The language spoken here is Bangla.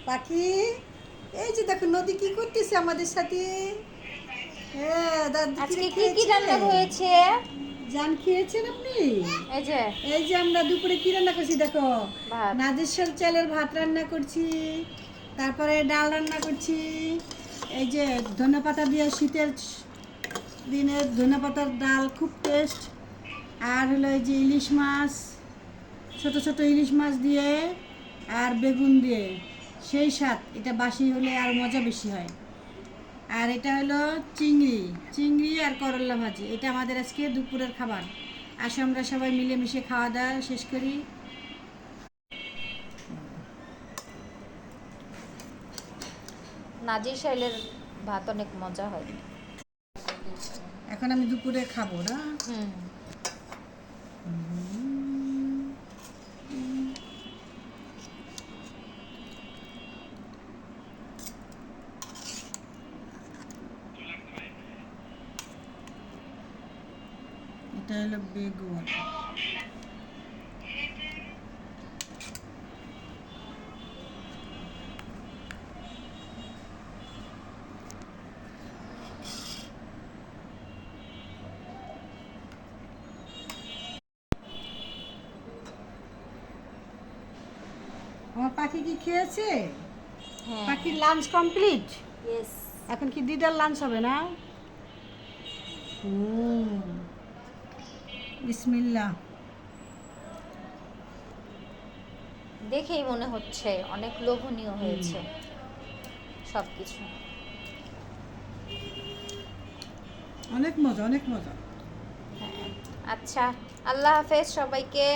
পাখি, এই যে দেখো নদী কি করতেছে আমাদের সাথে। হ্যাঁ দাদু, আজকে কি কি রান্না হয়েছে? জান খেয়েছেন আপনি? এই যে এই যে আমরা দুপুরে কি রান্না করছি দেখো। ভাত। নাজেশ্বর চালের ভাত রান্না করছি, তারপরে ডাল রান্না করছি। এই যে ধনেপাতা দিয়ে শীতের দিনের ধনেপাতার ডাল খুব টেস্ট। আর হলো এই যে ইলিশ মাছ, ছোট ছোট ইলিশ মাছ দিয়ে আর বেগুন দিয়ে, সেই স্বাদ। এটা বাসি হলে আর মজা বেশি হয়। আর এটা হলো চিংড়ি, চিংড়ি আর করল্লা ভাজি। এটা আমাদের আজকে দুপুরের খাবার। আসো আমরা সবাই মিলেমিশে খাওয়া দাওয়া শেষ করি। নাজির শাইলের ভাত অনেক মজা হয়। এখন আমি দুপুরে খাবো না। হুম। এটা হলো বেগুন। আমার পাখি কি খেয়েছে? হ্যাঁ। পাখির লাঞ্চ কমপ্লিট। ইয়েস। এখন কি দিদার লাঞ্চ হবে না? বিসমিল্লাহ। দেখেই মনে হচ্ছে অনেক লোভনীয় হয়েছে সবকিছু। অনেক মজা, অনেক মজা। হ্যাঁ। আচ্ছা, আল্লাহ হাফেজ সবাইকে।